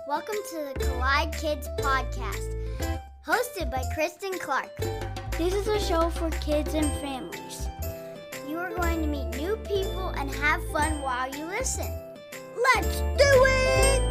Welcome to the Collide Kids Podcast, hosted by Christen Clark. This is a show for kids and families. You are going to meet new people and have fun while you listen. Let's do it!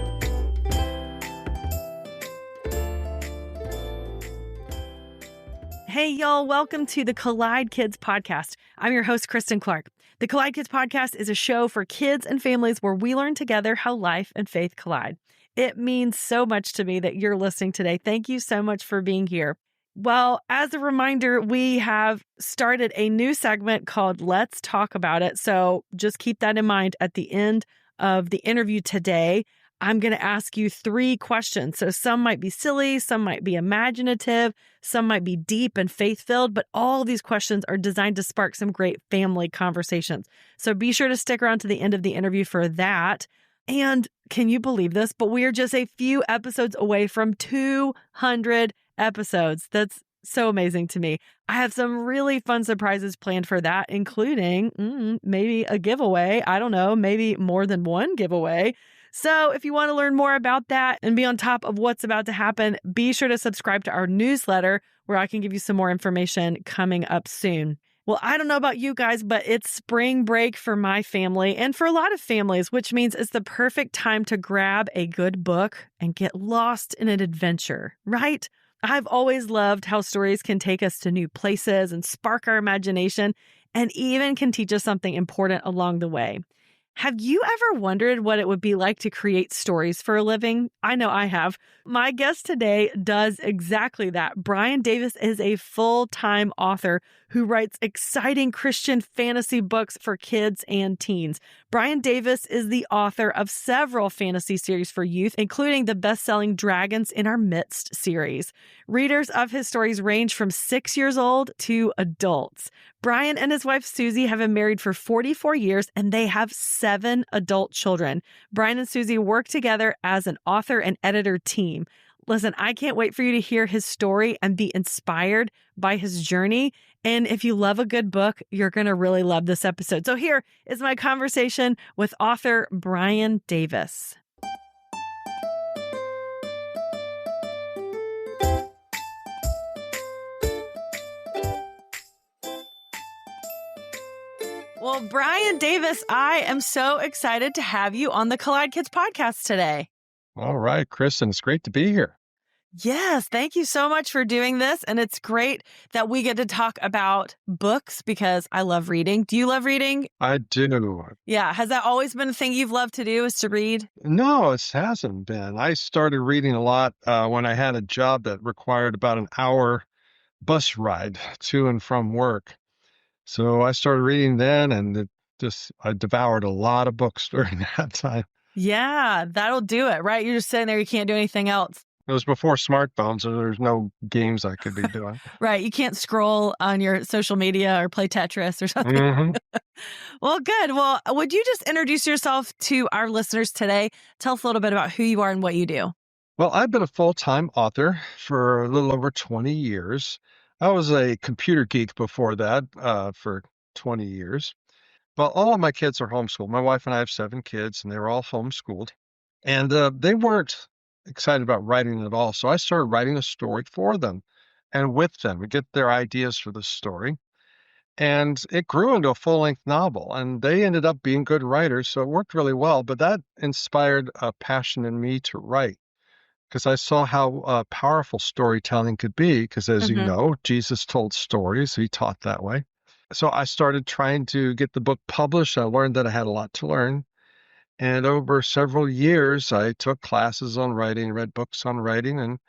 Hey, y'all. Welcome to the Collide Kids Podcast. I'm your host, Christen Clark. The Collide Kids Podcast is a show for kids and families where we learn together how life and faith collide. It means so much to me that you're listening today. Thank you so much for being here. Well, as a reminder, we have started a new segment called Let's Talk About It. So just keep that in mind at the end of the interview today. I'm going to ask you 3 questions. So some might be silly, some might be imaginative, some might be deep and faith-filled, but all these questions are designed to spark some great family conversations. So be sure to stick around to the end of the interview for that. And can you believe this? But we are just a few episodes away from 200 episodes. That's so amazing to me. I have some really fun surprises planned for that, including maybe a giveaway. I don't know, maybe more than one giveaway. So if you want to learn more about that and be on top of what's about to happen, be sure to subscribe to our newsletter where I can give you some more information coming up soon. Well, I don't know about you guys, but it's spring break for my family and for a lot of families, which means it's the perfect time to grab a good book and get lost in an adventure, right? I've always loved how stories can take us to new places and spark our imagination and even can teach us something important along the way. Have you ever wondered what it would be like to create stories for a living? I know I have. My guest today does exactly that. Bryan Davis is a full-time author who writes exciting Christian fantasy books for kids and teens. Bryan Davis is the author of several fantasy series for youth, including the best-selling Dragons in Our Midst series. Readers of his stories range from 6 years old to adults. Bryan and his wife Susie have been married for 44 years, and they have 7 adult children. Bryan and Susie work together as an author and editor team. Listen, I can't wait for you to hear his story and be inspired by his journey. And if you love a good book, you're going to really love this episode. So here is my conversation with author Bryan Davis. Well, Bryan Davis, I am so excited to have you on the Collide Kids Podcast today. All right, Christen, it's great to be here. Yes, thank you so much for doing this. And it's great that we get to talk about books because I love reading. Do you love reading? I do. Yeah. Has that always been a thing you've loved to do, is to read? No, it hasn't been. I started reading a lot when I had a job that required about an hour bus ride to and from work. So I started reading then, and I devoured a lot of books during that time. Yeah, that'll do it, right? You're just sitting there, you can't do anything else. It was before smartphones, so there's no games I could be doing. Right, you can't scroll on your social media or play Tetris or something. Mm-hmm. Well, good. Well, would you just introduce yourself to our listeners today? Tell us a little bit about who you are and what you do. Well, I've been a full-time author for a little over 20 years. I was a computer geek before that for 20 years. Well, all of my kids are homeschooled. My wife and I have 7 kids, and they were all homeschooled. And they weren't excited about writing at all. So I started writing a story for them and with them to get their ideas for the story. And it grew into a full-length novel, and they ended up being good writers, so it worked really well. But that inspired a passion in me to write because I saw how powerful storytelling could be because, as you know, Jesus told stories. He taught that way. So I started trying to get the book published. I learned that I had a lot to learn. And over several years, I took classes on writing, read books on writing, and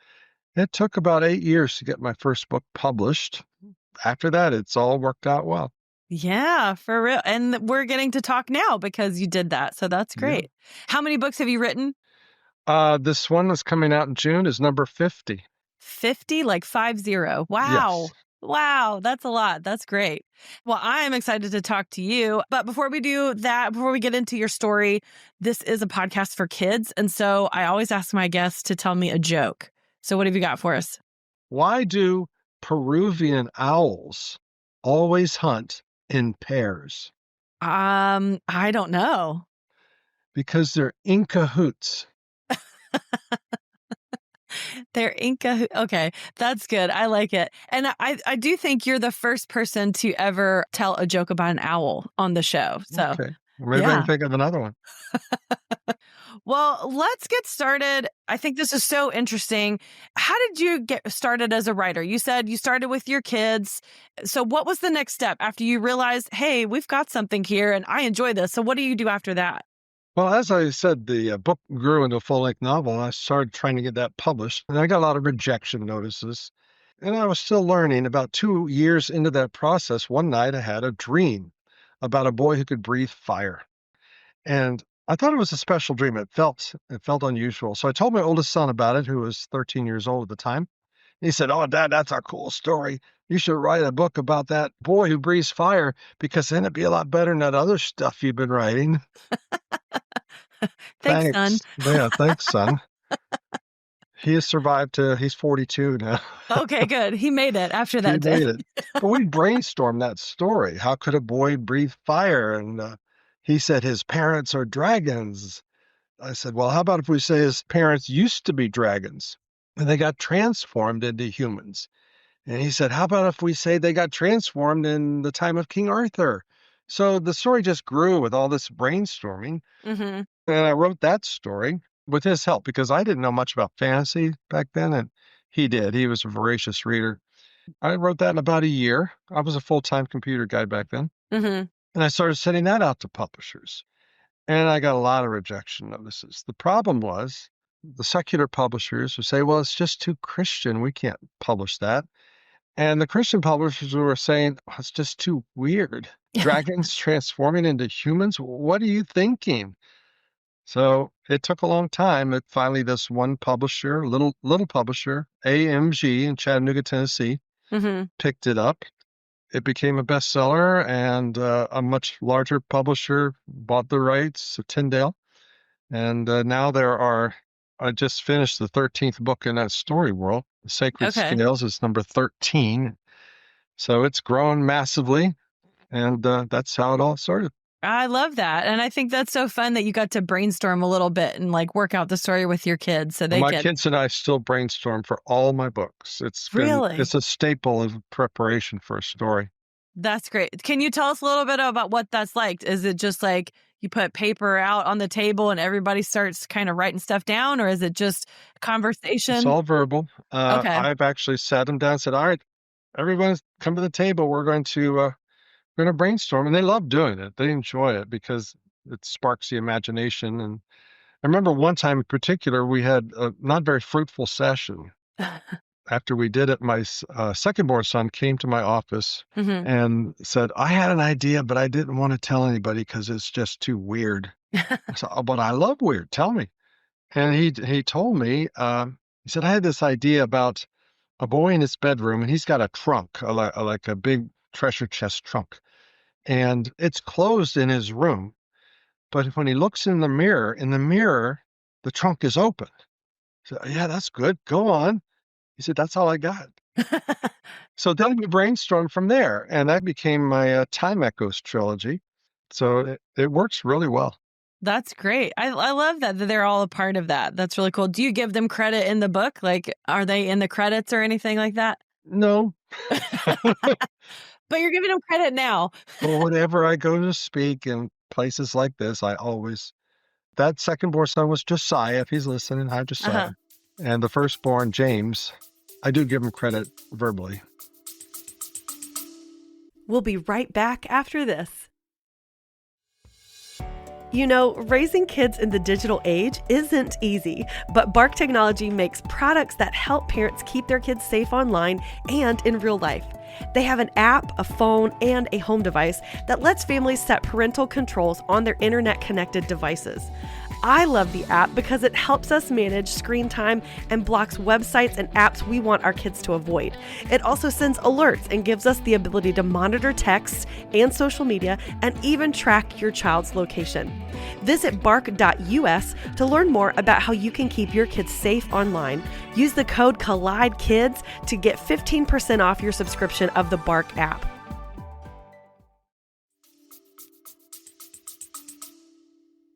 it took about 8 years to get my first book published. After that, it's all worked out well. Yeah, for real. And we're getting to talk now because you did that. So that's great. Yeah. How many books have you written? This one that's coming out in June is number 50. 50, like 50. Wow. Yes. Wow, that's a lot. That's great. Well, I am excited to talk to you. But before we do that, before we get into your story, this is a podcast for kids. And so I always ask my guests to tell me a joke. So what have you got for us? Why do Peruvian owls always hunt in pairs? I don't know. Because they're in cahoots. They're Inca. Okay, that's good. I like it. And I do think you're the first person to ever tell a joke about an owl on the show. So, Okay. Well, maybe I yeah. can think of another one. Well, let's get started. I think this is so interesting. How did you get started as a writer? You said you started with your kids. So what was the next step after you realized, hey, we've got something here and I enjoy this? So what do you do after that? Well, as I said, the book grew into a full-length novel, and I started trying to get that published. And I got a lot of rejection notices. And I was still learning. About 2 years into that process, one night I had a dream about a boy who could breathe fire. And I thought it was a special dream. It felt unusual. So I told my oldest son about it, who was 13 years old at the time. He said, "Oh, Dad, that's a cool story. You should write a book about that boy who breathes fire, because then it'd be a lot better than that other stuff you've been writing." Thanks, son. Thanks. Yeah, thanks, son. He has survived he's 42 now. Okay, good. He made it after He that day. made it. But we brainstormed that story. How could a boy breathe fire? And he said his parents are dragons. I said, well, how about if we say his parents used to be dragons and they got transformed into humans? And he said, how about if we say they got transformed in the time of King Arthur? So the story just grew with all this brainstorming. Mm-hmm. And I wrote that story with his help, because I didn't know much about fantasy back then, and he did. He was a voracious reader. I wrote that in about a year. I was a full-time computer guy back then. Mm-hmm. And I started sending that out to publishers. And I got a lot of rejection notices. The problem was the secular publishers would say, well, it's just too Christian. We can't publish that. And the Christian publishers were saying, oh, it's just too weird. Dragons transforming into humans? What are you thinking? So it took a long time. It finally, this one publisher, little publisher, AMG in Chattanooga, Tennessee, Mm-hmm. picked it up. It became a bestseller, and a much larger publisher bought the rights of Tyndale. And now I just finished the 13th book in that story world. The Sacred Okay. Scales is number 13. So it's grown massively, and that's how it all started. I love that. And I think that's so fun that you got to brainstorm a little bit and like work out the story with your kids so they My could. kids and I still brainstorm for all my books. Really? It's a staple of preparation for a story. That's great. Can you tell us a little bit about what that's like? Is it just like you put paper out on the table and everybody starts kind of writing stuff down, or is it just It's conversation? all verbal. Okay. I've actually sat them down and said, all right, everyone come to the table. We're going to brainstorm. And they love doing it. They enjoy it because it sparks the imagination. And I remember one time in particular, we had a not very fruitful session. After we did it, my second-born son came to my office Mm-hmm. and said, I had an idea, but I didn't want to tell anybody because it's just too weird. I said, oh, but I love weird. Tell me. And he told me, he said, I had this idea about a boy in his bedroom, and he's got a trunk, like a big treasure chest trunk. And it's closed in his room. But when he looks in the mirror, the trunk is open. So, yeah, that's good. Go on. He said, that's all I got. So then we brainstormed from there, and that became my Time Echoes trilogy. So it works really well. That's great. I love that they're all a part of that. That's really cool. Do you give them credit in the book? Like, are they in the credits or anything like that? No. But you're giving them credit now. Well, whenever I go to speak in places like this, that second-born son was Josiah, if he's listening. Hi, Josiah. Uh-huh. And the firstborn, James, I do give him credit verbally. We'll be right back after this. You know, raising kids in the digital age isn't easy, but Bark Technology makes products that help parents keep their kids safe online and in real life. They have an app, a phone, and a home device that lets families set parental controls on their internet-connected devices. I love the app because it helps us manage screen time and blocks websites and apps we want our kids to avoid. It also sends alerts and gives us the ability to monitor texts and social media and even track your child's location. Visit bark.us to learn more about how you can keep your kids safe online. Use the code COLLIDEKIDS to get 15% off your subscription of the Bark app.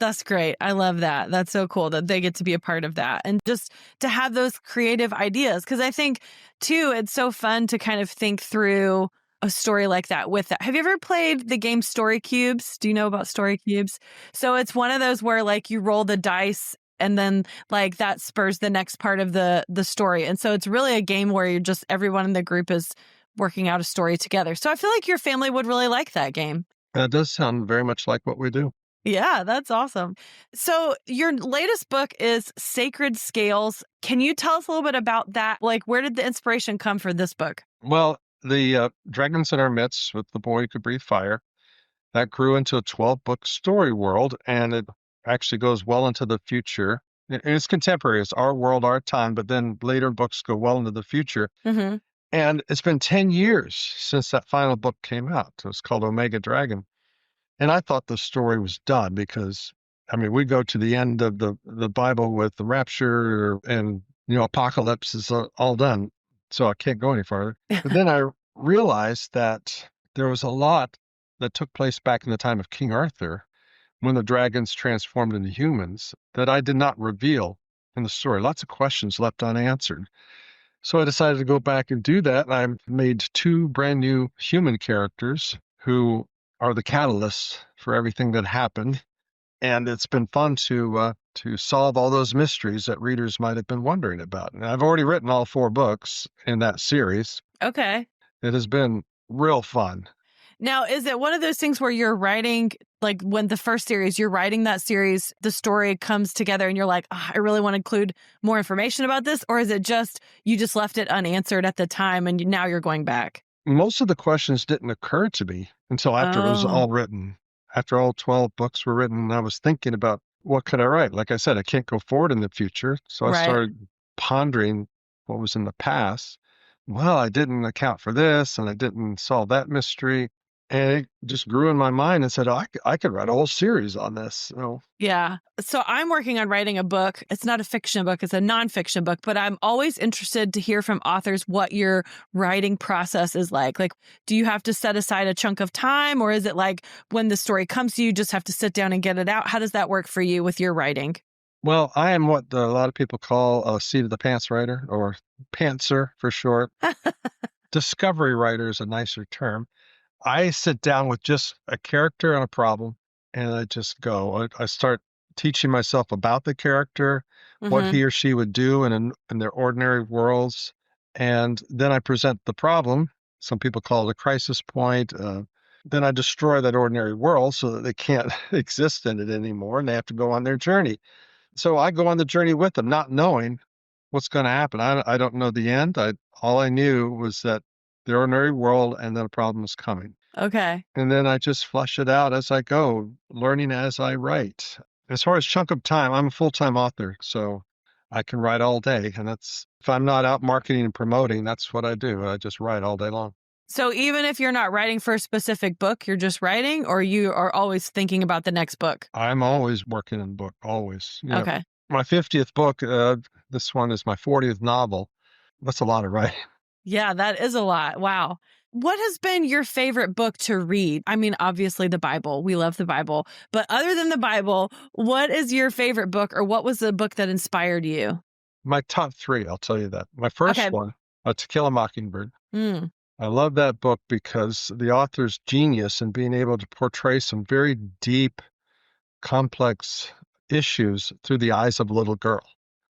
That's great. I love that. That's so cool that they get to be a part of that and just to have those creative ideas. Because I think, too, it's so fun to kind of think through a story like that with that. Have you ever played the game Story Cubes? Do you know about Story Cubes? So it's one of those where like you roll the dice and then like that spurs the next part of the story. And so it's really a game where you're just everyone in the group is working out a story together. So I feel like your family would really like that game. That does sound very much like what we do. Yeah, that's awesome. So your latest book is Sacred Scales. Can you tell us a little bit about that? Like, where did the inspiration come for this book? Well, the Dragons in Our Midst with the Boy Who Could Breathe Fire, that grew into a 12-book story world, and it actually goes well into the future. And it's contemporary. It's our world, our time, but then later books go well into the future. Mm-hmm. And it's been 10 years since that final book came out. It was called Omega Dragon. And I thought the story was done because, I mean, we go to the end of the Bible with the rapture and, apocalypse is all done. So I can't go any farther. But then I realized that there was a lot that took place back in the time of King Arthur when the dragons transformed into humans that I did not reveal in the story. Lots of questions left unanswered. So I decided to go back and do that. And I made 2 brand new human characters who are the catalysts for everything that happened. And it's been fun to solve all those mysteries that readers might have been wondering about. And I've already written all 4 books in that series. Okay. It has been real fun. Now, is it one of those things where you're writing, like when the first series, you're writing that series, the story comes together and you're like, I really want to include more information about this? Or is it just, you just left it unanswered at the time and now you're going back? Most of the questions didn't occur to me until after it was all written. After all 12 books were written, I was thinking about what could I write? Like I said, I can't go forward in the future. So I started pondering what was in the past. Well, I didn't account for this and I didn't solve that mystery. And it just grew in my mind and said, I could write a whole series on this. So. Yeah. So I'm working on writing a book. It's not a fiction book. It's a nonfiction book, but I'm always interested to hear from authors what your writing process is like. Like, do you have to set aside a chunk of time, or is it like when the story comes to you, you just have to sit down and get it out? How does that work for you with your writing? Well, I am what a lot of people call a seat of the pants writer, or pantser for short. Discovery writer is a nicer term. I sit down with just a character and a problem, and I just go. I start teaching myself about the character, what he or she would do in their ordinary worlds, and then I present the problem. Some people call it a crisis point. Then I destroy that ordinary world so that they can't exist in it anymore, and they have to go on their journey. So I go on the journey with them, not knowing what's going to happen. I don't know the end. All I knew was that the ordinary world and then a problem is coming. Okay. And then I just flush it out as I go, learning as I write. As far as chunk of time, I'm a full-time author, so I can write all day. And if I'm not out marketing and promoting, that's what I do. I just write all day long. So even if you're not writing for a specific book, you're just writing, or you are always thinking about the next book? I'm always working in a book, always. Okay. My 50th book, this one is my 40th novel. That's a lot of writing. Yeah, that is a lot. Wow. What has been your favorite book to read? I mean, obviously the Bible. We love the Bible. But other than the Bible, what is your favorite book, or what was the book that inspired you? My top 3, I'll tell you that. My first one, To Kill a Mockingbird. I love that book because the author's genius in being able to portray some very deep, complex issues through the eyes of a little girl.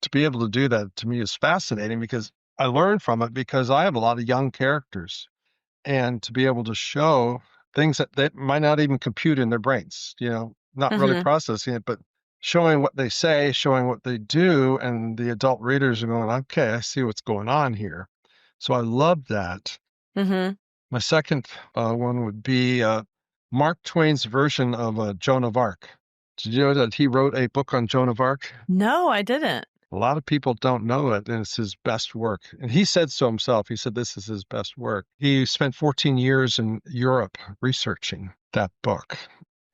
To be able to do that, to me, is fascinating because I learned from it because I have a lot of young characters. And to be able to show things that they might not even compute in their brains, not really processing it, but showing what they say, showing what they do, and the adult readers are going, okay, I see what's going on here. So I love that. My second one would be Mark Twain's version of Joan of Arc. Did you know that he wrote a book on Joan of Arc? No, I didn't. A lot of people don't know it, and it's his best work. And he said so himself. He said this is his best work. He spent 14 years in Europe researching that book,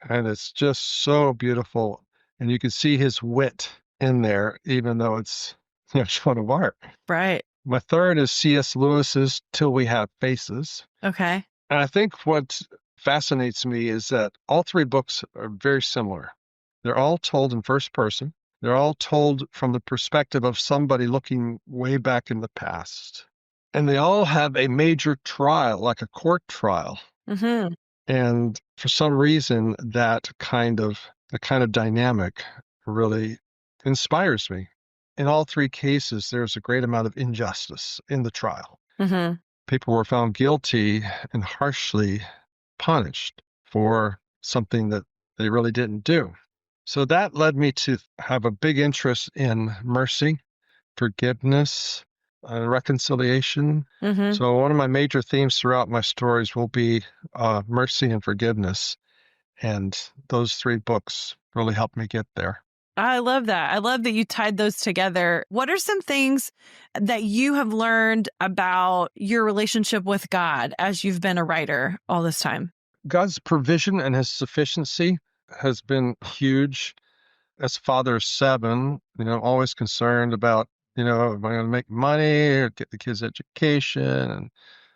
and it's just so beautiful. And you can see his wit in there, even though it's Joan of Arc. Right. My third is C.S. Lewis's Till We Have Faces. Okay. And I think what fascinates me is that all 3 books are very similar. They're all told in first person. They're all told from the perspective of somebody looking way back in the past. And they all have a major trial, like a court trial. Mm-hmm. And for some reason, the kind of dynamic really inspires me. In all three cases, there's a great amount of injustice in the trial. Mm-hmm. People were found guilty and harshly punished for something that they really didn't do. So that led me to have a big interest in mercy, forgiveness, reconciliation. Mm-hmm. So one of my major themes throughout my stories will be mercy and forgiveness. And those three books really helped me get there. I love that. I love that you tied those together. What are some things that you have learned about your relationship with God as you've been a writer all this time? God's provision and his sufficiency has been huge. As a father of seven, always concerned about, am I going to make money or get the kids education and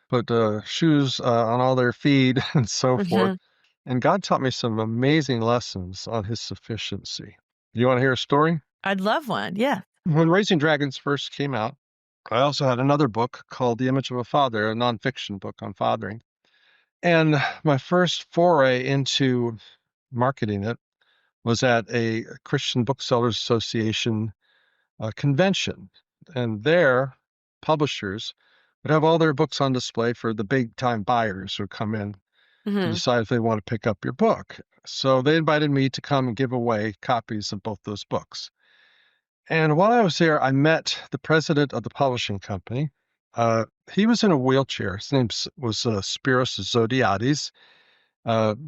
put shoes on all their feet and so forth. And God taught me some amazing lessons on his sufficiency. You want to hear a story? I'd love one. Yeah. When Raising Dragons first came out, I also had another book called The Image of a Father, a nonfiction book on fathering. And my first foray into marketing it was at a Christian Booksellers Association convention. And their publishers would have all their books on display for the big time buyers who come in to decide if they want to pick up your book. So they invited me to come and give away copies of both those books. And while I was there, I met the president of the publishing company. He was in a wheelchair. His name was Spiros Zodiades,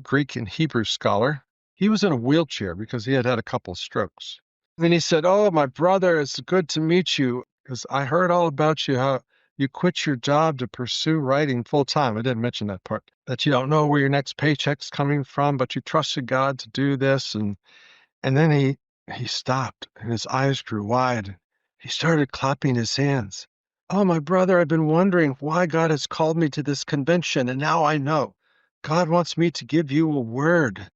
Greek and Hebrew scholar. He was in a wheelchair because he had had a couple of strokes. And then he said, "Oh, my brother, it's good to meet you, because I heard all about you, how you quit your job to pursue writing full time." I didn't mention that part, that you don't know where your next paycheck's coming from, but you trusted God to do this. And then he stopped and his eyes grew wide. He started clapping his hands. "Oh, my brother, I've been wondering why God has called me to this convention, and now I know. God wants me to give you a word.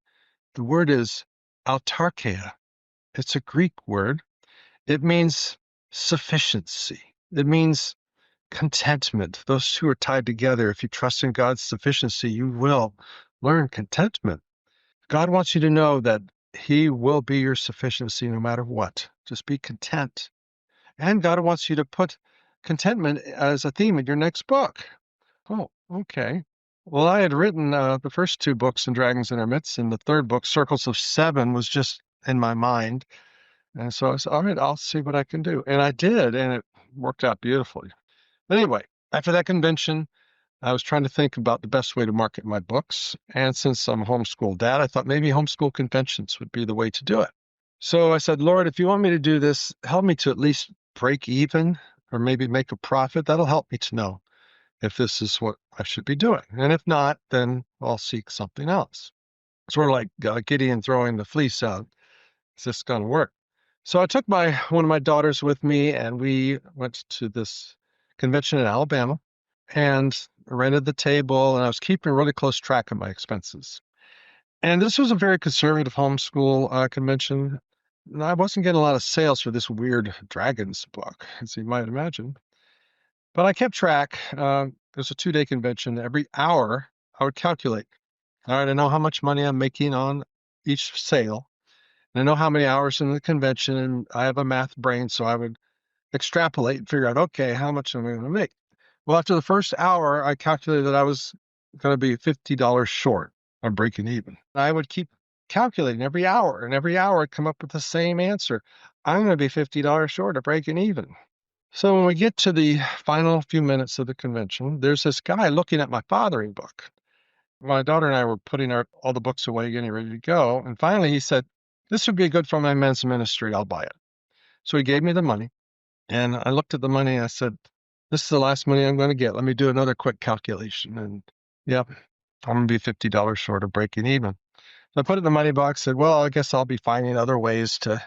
The word is autarkia. It's a Greek word. It means sufficiency. It means contentment. Those two are tied together. If you trust in God's sufficiency, you will learn contentment. God wants you to know that he will be your sufficiency no matter what. Just be content. And God wants you to put contentment as a theme in your next book." Oh, okay. Well, I had written the first two books in Dragons in Our Midst, and the third book, Circles of Seven, was just in my mind. And so I said, all right, I'll see what I can do. And I did, and it worked out beautifully. But anyway, after that convention, I was trying to think about the best way to market my books. And since I'm a homeschool dad, I thought maybe homeschool conventions would be the way to do it. So I said, "Lord, if you want me to do this, help me to at least break even or maybe make a profit. That'll help me to know if this is what I should be doing. And if not, then I'll seek something else." Sort of like Gideon throwing the fleece out. Is this going to work? So I took one of my daughters with me, and we went to this convention in Alabama and rented the table, and I was keeping really close track of my expenses. And this was a very conservative homeschool convention. And I wasn't getting a lot of sales for this weird Dragons book, as you might imagine. But I kept track. It was a 2-day convention. Every hour, I would calculate. All right, I know how much money I'm making on each sale. And I know how many hours in the convention, and I have a math brain, so I would extrapolate and figure out, okay, how much am I going to make? Well, after the first hour, I calculated that I was going to be $50 short of breaking even. I would keep calculating every hour, and every hour I'd come up with the same answer. I'm going to be $50 short of breaking even. So when we get to the final few minutes of the convention, there's this guy looking at my fathering book. My daughter and I were putting all the books away, getting ready to go. And finally he said, "This would be good for my men's ministry. I'll buy it." So he gave me the money. And I looked at the money and I said, "This is the last money I'm going to get. Let me do another quick calculation." And yep, I'm going to be $50 short of breaking even. So I put it in the money box, said, well, I guess I'll be finding other ways to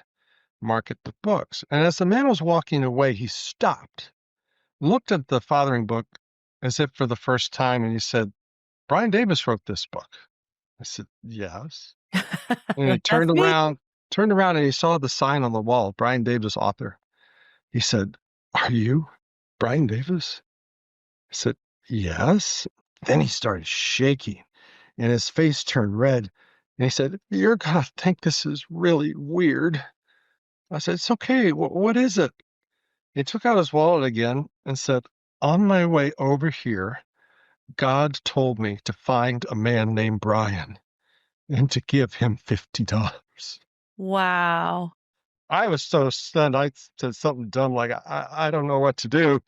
market the books. And as the man was walking away, he stopped, looked at the fathering book as if for the first time, and he said, "Bryan Davis wrote this book." I said, "Yes." And he turned That's me. around turned around and he saw the sign on the wall, Bryan Davis, author. He said, "Are you Bryan Davis?" I said, "Yes." Then he started shaking and his face turned red. And he said, "You're going to think this is really weird." I said, "It's okay. What is it?" He took out his wallet again and said, "On my way over here, God told me to find a man named Bryan and to give him $50. Wow. I was so stunned. I said something dumb like, I don't know what to do.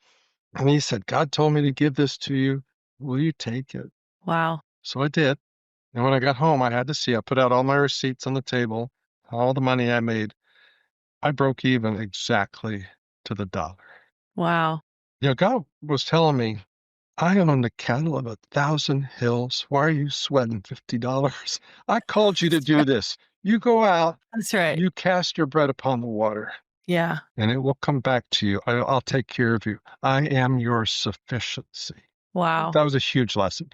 And he said, "God told me to give this to you. Will you take it?" Wow. So I did. And when I got home, I had to see, I put out all my receipts on the table, all the money I made. I broke even exactly to the dollar. Wow. God was telling me, "I own the cattle of 1,000 hills. Why are you sweating $50? I called you to do this. You go out, That's right. you cast your bread upon the water, Yeah. and it will come back to you. I'll take care of you. I am your sufficiency." Wow. That was a huge lesson.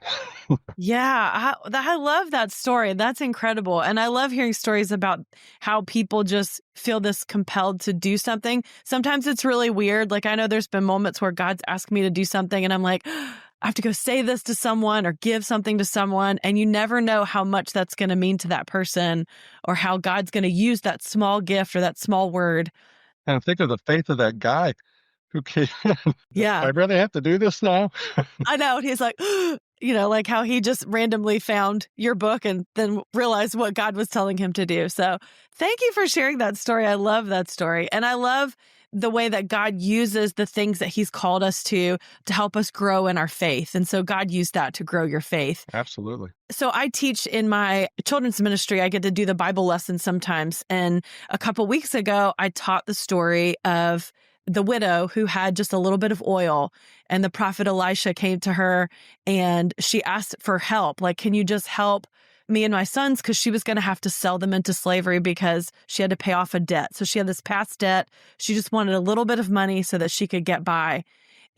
Yeah, I love that story. That's incredible. And I love hearing stories about how people just feel this compelled to do something. Sometimes it's really weird. Like I know there's been moments where God's asked me to do something and I'm like, I have to go say this to someone or give something to someone. And you never know how much that's going to mean to that person or how God's going to use that small gift or that small word. And think of the faith of that guy who came in. Yeah. I really have to do this now? I know. And he's like, like how he just randomly found your book and then realized what God was telling him to do. So thank you for sharing that story. I love that story. And I love the way that God uses the things that he's called us to help us grow in our faith. And so God used that to grow your faith. Absolutely. So I teach in my children's ministry. I get to do the Bible lesson sometimes. And a couple weeks ago, I taught the story of the widow who had just a little bit of oil, and the prophet Elisha came to her and she asked for help. Like, can you just help me and my sons? Because she was going to have to sell them into slavery because she had to pay off a debt. So she had this past debt. She just wanted a little bit of money so that she could get by.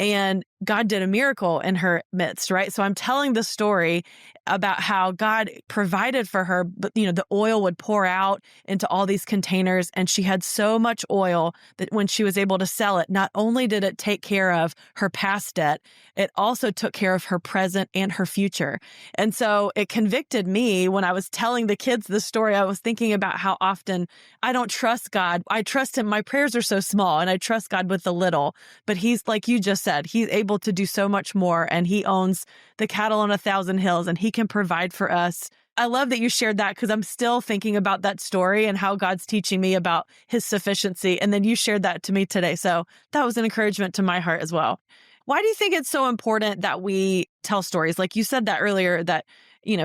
And God did a miracle in her midst, right? So I'm telling the story about how God provided for her, but the oil would pour out into all these containers, and she had so much oil that when she was able to sell it, not only did it take care of her past debt, it also took care of her present and her future. And so it convicted me when I was telling the kids this story. I was thinking about how often I don't trust God. I trust him. My prayers are so small, and I trust God with the little, but he's, like you just said, he's able to do so much more, and he owns the cattle on 1,000 hills, and he can provide for us. I love that you shared that because I'm still thinking about that story and how God's teaching me about his sufficiency. And then you shared that to me today. So that was an encouragement to my heart as well. Why do you think it's so important that we tell stories? Like you said that earlier, that,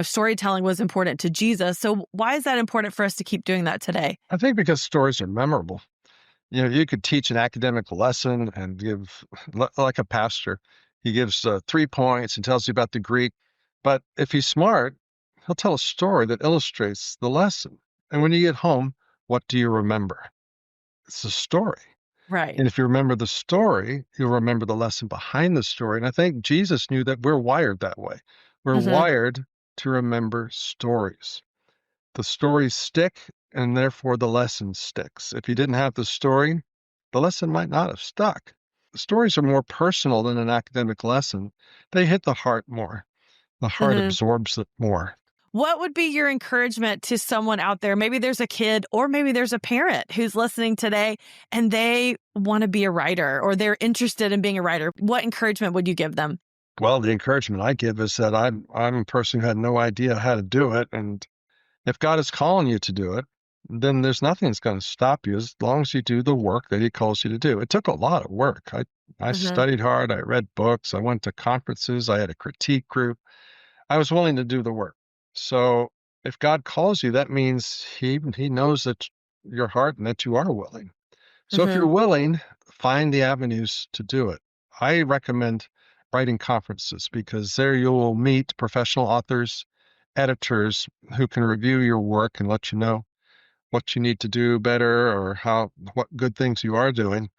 storytelling was important to Jesus. So why is that important for us to keep doing that today? I think because stories are memorable. You could teach an academic lesson and give, like a pastor, he gives 3 points and tells you about the Greek. But if he's smart, he'll tell a story that illustrates the lesson. And when you get home, what do you remember? It's a story. Right. And if you remember the story, you'll remember the lesson behind the story. And I think Jesus knew that we're wired that way. We're wired to remember stories. The stories stick, and therefore the lesson sticks. If you didn't have the story, the lesson might not have stuck. Stories are more personal than an academic lesson. They hit the heart more. The heart absorbs it more. What would be your encouragement to someone out there? Maybe there's a kid or maybe there's a parent who's listening today and they want to be a writer or they're interested in being a writer. What encouragement would you give them? Well, the encouragement I give is that I'm a person who had no idea how to do it. And if God is calling you to do it, then there's nothing that's going to stop you as long as you do the work that he calls you to do. It took a lot of work. I studied hard. I read books. I went to conferences. I had a critique group. I was willing to do the work. So if God calls you, that means he knows that your heart and that you are willing. So if you're willing, find the avenues to do it. I recommend writing conferences because there you will meet professional authors, editors who can review your work and let you know what you need to do better or what good things you are doing.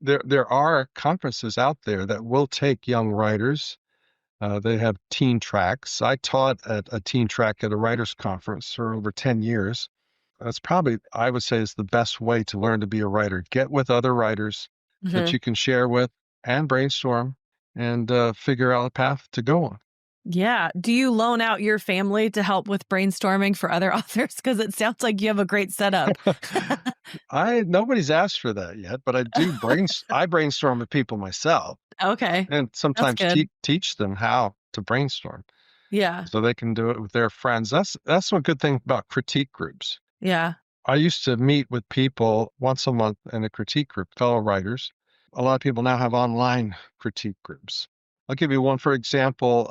There are conferences out there that will take young writers. They have teen tracks. I taught at a teen track at a writers conference for over 10 years. That's probably, I would say, is the best way to learn to be a writer. Get with other writers that you can share with and brainstorm and figure out a path to go on. Yeah. Do you loan out your family to help with brainstorming for other authors? Because it sounds like you have a great setup. Nobody's asked for that yet, but I brainstorm with people myself, Okay. and That's sometimes good. teach them how to brainstorm Yeah. so they can do it with their friends. That's one good thing about critique groups. Yeah. I used to meet with people once a month in a critique group, fellow writers. A lot of people now have online critique groups. I'll give you one, for example.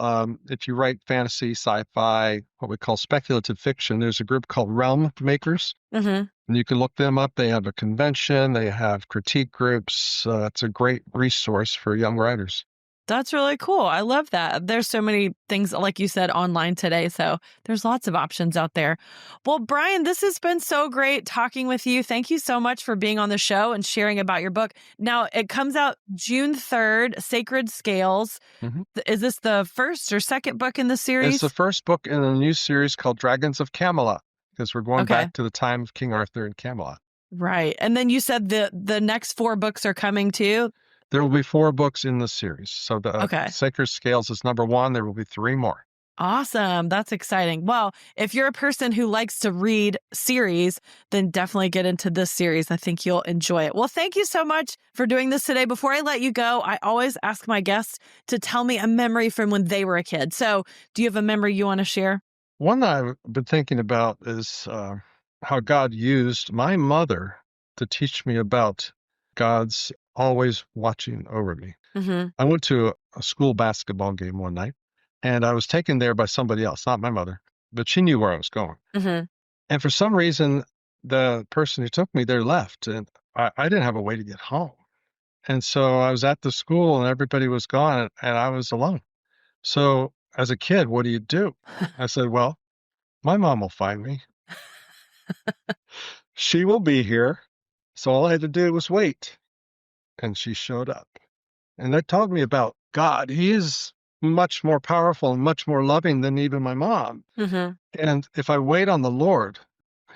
If you write fantasy, sci-fi, what we call speculative fiction, there's a group called Realm Makers, Mm-hmm. and you can look them up. They have a convention, they have critique groups. It's a great resource for young writers. That's really cool. I love that. There's so many things, like you said, online today. So there's lots of options out there. Well, Bryan, this has been so great talking with you. Thank you so much for being on the show and sharing about your book. Now, it comes out June 3rd, Sacred Scales. Mhm. Is this the first or second book in the It's series? the first book in a new series called Dragons of Camelot, because we're going Okay. back to the time of King Arthur and Camelot. Right. And then you said the next 4 books are coming too? There will be 4 books in the series. So the Okay. Sacred Scales is number 1. There will be 3 more. Awesome. That's exciting. Well, if you're a person who likes to read series, then definitely get into this series. I think you'll enjoy it. Well, thank you so much for doing this today. Before I let you go, I always ask my guests to tell me a memory from when they were a kid. So do you have a memory you want to share? One that I've been thinking about is how God used my mother to teach me about God's always watching over me. Mm-hmm. I went to a school basketball game one night, and I was taken there by somebody else, not my mother, but she knew where I was going. Mm-hmm. And for some reason, the person who took me there left, and I didn't have a way to get home. And so I was at the school, and everybody was gone, and I was alone. So as a kid, what do? I said, well, my mom will find me. She will be here. So all I had to do was wait. And she showed up. And that taught me about God. He is much more powerful and much more loving than even my mom. Mm-hmm. And if I wait on the Lord,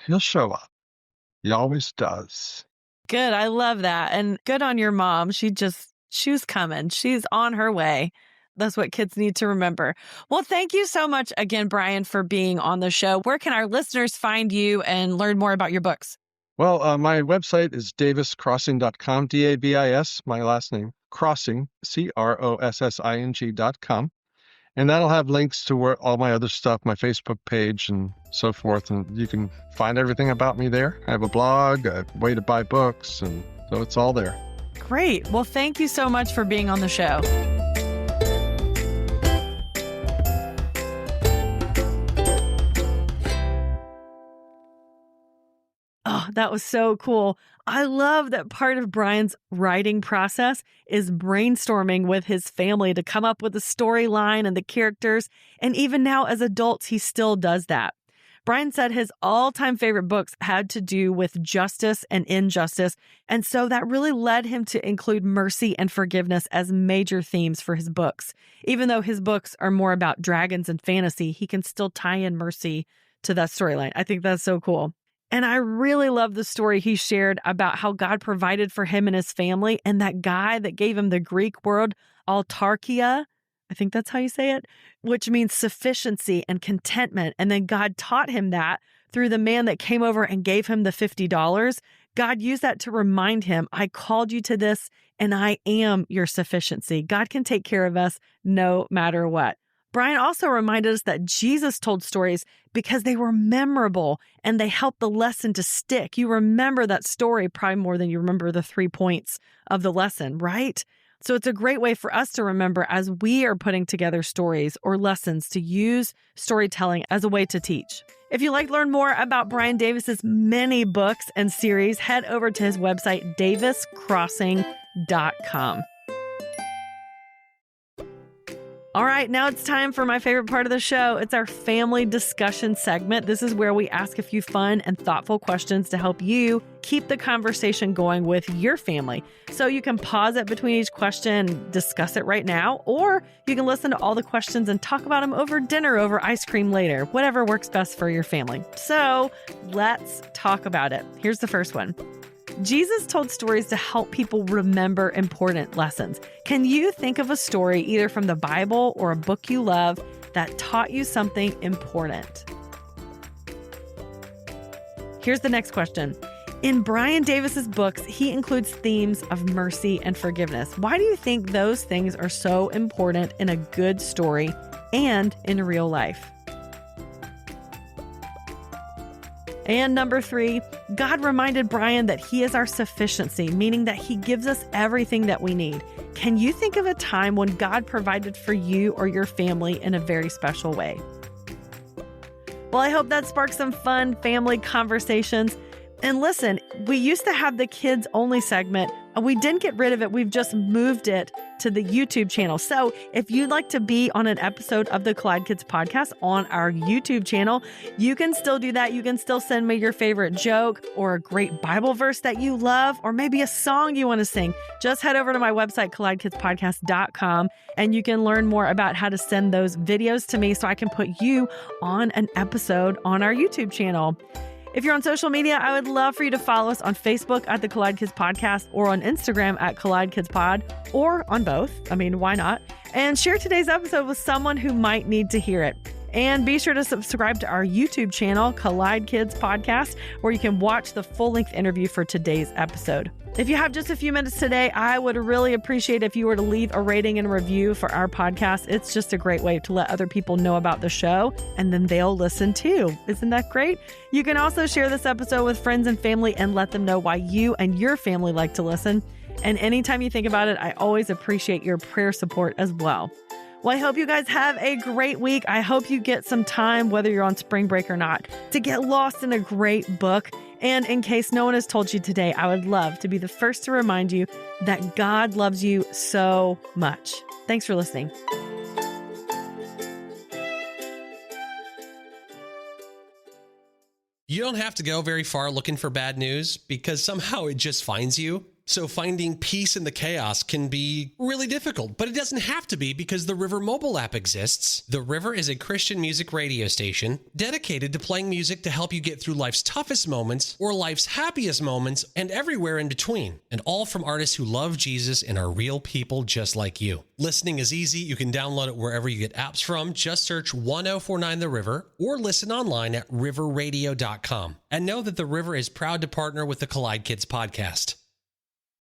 he'll show up. He always does. Good. I love that. And good on your mom. She's coming. She's on her way. That's what kids need to remember. Well, thank you so much again, Bryan, for being on the show. Where can our listeners find you and learn more about your books? Well, my website is daviscrossing.com, D-A-V-I-S, my last name, crossing, CROSSING.com. And that'll have links to where all my other stuff, my Facebook page and so forth. And you can find everything about me there. I have a blog, a way to buy books, and so it's all there. Great. Well, thank you so much for being on the show. Oh, that was so cool. I love that part of Bryan's writing process is brainstorming with his family to come up with the storyline and the characters. And even now as adults, he still does that. Bryan said his all-time favorite books had to do with justice and injustice. And so that really led him to include mercy and forgiveness as major themes for his books. Even though his books are more about dragons and fantasy, he can still tie in mercy to that storyline. I think that's so cool. And I really love the story he shared about how God provided for him and his family, and that guy that gave him the Greek word autarkia, I think that's how you say it, which means sufficiency and contentment. And then God taught him that through the man that came over and gave him the $50. God used that to remind him, I called you to this and I am your sufficiency. God can take care of us no matter what. Bryan also reminded us that Jesus told stories because they were memorable and they helped the lesson to stick. You remember that story probably more than you remember the 3 points of the lesson, right? So it's a great way for us to remember as we are putting together stories or lessons to use storytelling as a way to teach. If you'd like to learn more about Bryan Davis's many books and series, head over to his website, daviscrossing.com. All right, now it's time for my favorite part of the show. It's our family discussion segment. This is where we ask a few fun and thoughtful questions to help you keep the conversation going with your family. So you can pause it between each question, discuss it right now, or you can listen to all the questions and talk about them over dinner, over ice cream later, whatever works best for your family. So let's talk about it. Here's the first one. Jesus told stories to help people remember important lessons. Can you think of a story either from the Bible or a book you love that taught you something important? Here's the next question. In Bryan Davis's books, he includes themes of mercy and forgiveness. Why do you think those things are so important in a good story and in real life? And number 3, God reminded Bryan that he is our sufficiency, meaning that he gives us everything that we need. Can you think of a time when God provided for you or your family in a very special way? Well, I hope that sparks some fun family conversations. And listen, we used to have the kids only segment. We didn't get rid of it. We've just moved it to the YouTube channel. So if you'd like to be on an episode of the Collide Kids podcast on our YouTube channel, you can still do that. You can still send me your favorite joke or a great Bible verse that you love, or maybe a song you want to sing. Just head over to my website, collidekidspodcast.com, and you can learn more about how to send those videos to me so I can put you on an episode on our YouTube channel. If you're on social media, I would love for you to follow us on Facebook at the Collide Kids Podcast or on Instagram at Collide Kids Pod, or on both. I mean, why not? And share today's episode with someone who might need to hear it. And be sure to subscribe to our YouTube channel, Collide Kids Podcast, where you can watch the full-length interview for today's episode. If you have just a few minutes today, I would really appreciate if you were to leave a rating and review for our podcast. It's just a great way to let other people know about the show, and then they'll listen too. Isn't that great? You can also share this episode with friends and family and let them know why you and your family like to listen. And anytime you think about it, I always appreciate your prayer support as well. Well, I hope you guys have a great week. I hope you get some time, whether you're on spring break or not, to get lost in a great book. And in case no one has told you today, I would love to be the first to remind you that God loves you so much. Thanks for listening. You don't have to go very far looking for bad news because somehow it just finds you. So finding peace in the chaos can be really difficult, but it doesn't have to be because the River mobile app exists. The River is a Christian music radio station dedicated to playing music to help you get through life's toughest moments or life's happiest moments and everywhere in between, and all from artists who love Jesus and are real people just like you. Listening is easy. You can download it wherever you get apps from. Just search 1049 The River or listen online at riverradio.com. And know that The River is proud to partner with the Collide Kids podcast.